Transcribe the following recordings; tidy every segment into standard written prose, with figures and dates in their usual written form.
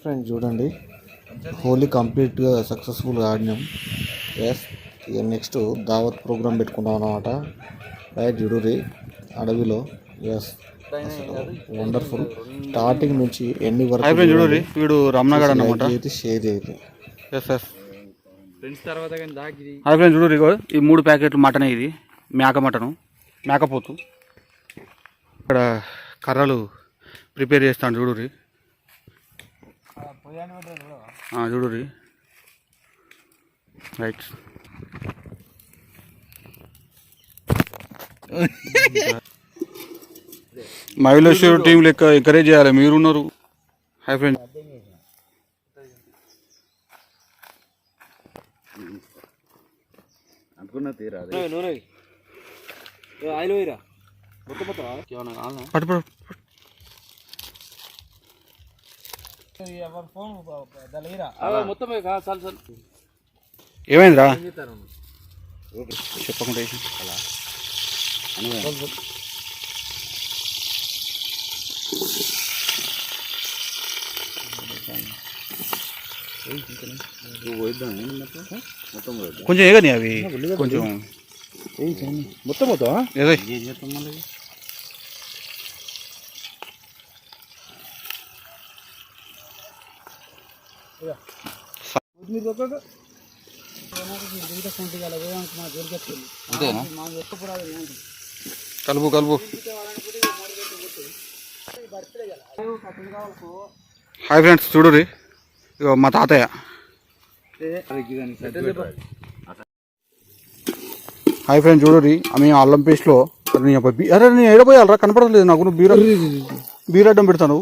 Friends చూడండి, హోలీ కంప్లీట్గా సక్సెస్ఫుల్గా ఆడినాం. ఎస్, ఇక నెక్స్ట్ దావత్ ప్రోగ్రామ్ పెట్టుకుంటాం అన్నమాట. రైట్ చూడురి అడవిలో. Yes, wonderful. స్టార్టింగ్ నుంచి ఎన్ని వరకు చూడండి. వీడు రమణగాడు అన్నమాట. షేర్ చేయండి. హాయ్ ఫ్రెండ్స్ చూడు, ఇగో ఈ 3 ప్యాకెట్లు మటన్. ఇది మేక మటను, మేకపోతు. ఇక్కడ కర్రలు ప్రిపేర్ చేస్తాను చూడురి. చూడురి. రైట్. మైలేశ్వర్ టీం లెక్క ఎంకరేజ్ చేయాలి, మీరున్నారు. Hi friends. ఏమైందిరా చెప్పకుండా కొంచెం ఏగని అవి కొంచెం మొత్తం మొత్తం కలుపు కలుపు. హాయ్ ఫ్రెండ్స్ చూడురి, ఇగో మా తాతయ్య. హాయ్ ఫ్రెండ్స్ చూడురి, మేము అల్లం పేస్ట్లో అరే నేను ఎడపోయాలరా, కనపడలేదు నాకు. నువ్వు బీరడ్డం పెడతాను.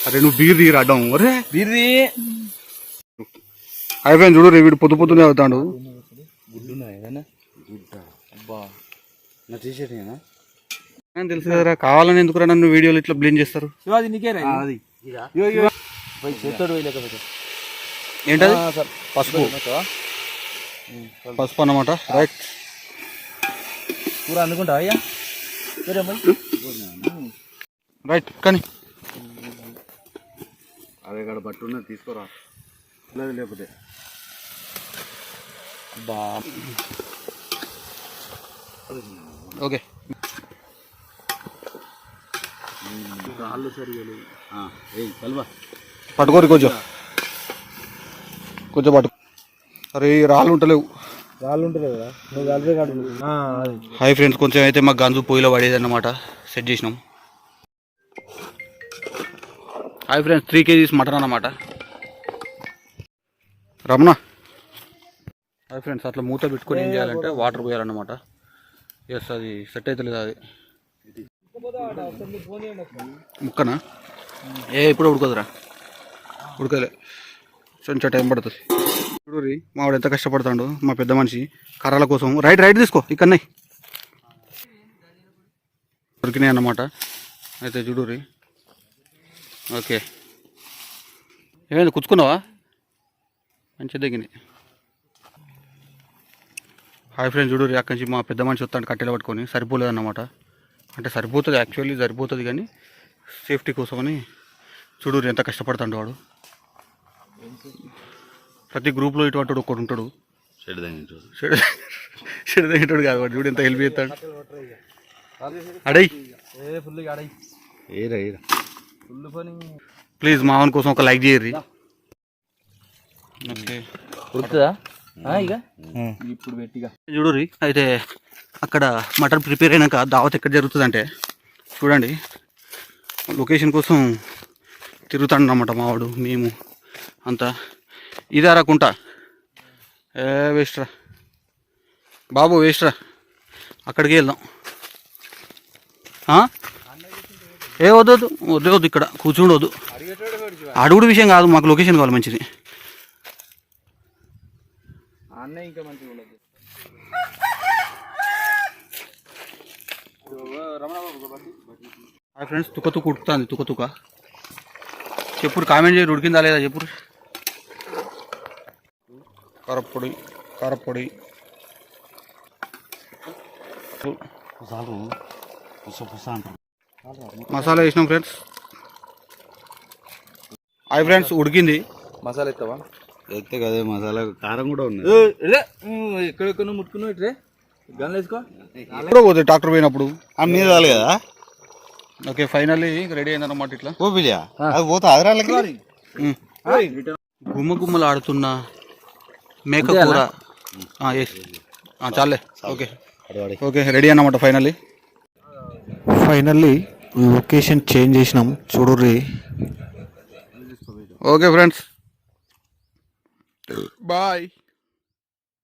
అరే నువ్వు బీర్ అడ్డం. అరే బీర్ది. హాయ్ ఫ్రెండ్స్ చూడు, వీడు పొద్దునే అవుతాడు. తెలుసు కదరా, కావాలని ఎందుకురా నన్ను వీడియోలు ఇట్లా బ్లేమ్ చేస్తారు? ఏంటది? పసుపు. పసుపు అన్నమాట. రైట్. అందుకుంటా రైట్. కానీ అదే కాడ బట్టు ఉన్నది తీసుకోరా, లేకపోతే ఓకే. పట్టుకోరు కొంచెం కొంచెం పట్టు. అరే రాళ్ళు ఉంటలేవు. హాయ్ ఫ్రెండ్స్, కొంచెం అయితే మాకు గంజు పొయ్యిలో పడేది అన్నమాట. సెట్ చేసినాం. హాయ్ ఫ్రెండ్స్, 3 kgs మటన్ అన్నమాట. రమణ. హాయ్ ఫ్రెండ్స్, అట్లా మూత పెట్టుకొని ఏం చేయాలంటే వాటర్ పోయాలన్నమాట. ఎస్, అది సెట్ అవుతలేదు. అది ముక్కనా ఇప్పుడు ఉడకదురా, ఉడకలే, కొంచెం టైం పడుతుంది. చూడురి మావాడు ఎంత కష్టపడతాడు, మా పెద్ద మనిషి కర్రల కోసం. రైట్ తీసుకో, ఇక్కడనే దొరికినాయి అన్నమాట. అయితే చూడురి. ఓకే, ఏమైంది కుచ్చుకున్నావా? మంచిగా దిగినాయి. హాయ్ ఫ్రెండ్స్ చూడురి, అక్కడి నుంచి మా పెద్ద మనిషి వస్తాడు కట్టెలు పట్టుకొని. సరిపోలేదన్నమాట. అంటే సరిపోతుంది, యాక్చువల్లీ సరిపోతుంది, కానీ సేఫ్టీ కోసమని. చూడురి ఎంత కష్టపడతాడు వాడు. ప్రతి గ్రూప్లో ఇటువంటి ఒకటి ఉంటాడు. షెడ్ తగ్గింటాడు కాదు వాడు. చూడు ఎంత హెల్ప్ చేస్తాడు. అడై ప్లీజ్ మావన్ కోసం ఒక లైక్ చేయర్రి. ఓకే, ఇప్పుడు పెట్టిగా చూడుర్రి. అయితే అక్కడ మటన్ ప్రిపేర్ అయినాక దావత్ ఎక్కడ జరుగుతుంది అంటే చూడండి, లొకేషన్ కోసం తిరుగుతాడు అన్నమాట మావాడు. మేము అంతా ఇదారా కుంటా. వేస్ట్రా బాబు, వేస్ట్రా. అక్కడికి వెళ్దాం. వద్దు ఇక్కడ కూర్చుండవద్దు. అడుగుడు విషయం కాదు, మాకు లొకేషన్ కావాలి మంచిది. హాయ్ ఫ్రెండ్స్, తుక్క ఉడుకుతుంది. తుక్క చెప్పుడు, కామెంట్ చేయరు ఉడికిందా లేదా చెప్పుడు. కారపొడి మసాలా వేసినాం ఫ్రెండ్స్. హాయ్ ఫ్రెండ్స్, ఉడికింది. మసాలా ఎత్తావా? ఎత్తే కదే మసాలా కారం కూడా ఉంది. ఎక్కడెక్కడ ముట్టుకున్నావు ఇట్రే గన్లు వేసుకో. ఎప్పుడో పోతుంది ట్రాక్టర్ పోయినప్పుడు. మీద రాలి కదా. ఓకే, ఫైనల్లీ రెడీ అయిందన్నమాట. ఇట్లా ఓ బిలియా అది పోతా అదరాలకి గుమ్మ గుమ్మలు ఆడుతున్న మేక కూర. చాలే. ఓకే ఓకే, రెడీ అన్నమాట ఫైనల్లీ లొకేషన్ చేంజ్ చేసినాం చూడుర్రి. Okay friends, bye.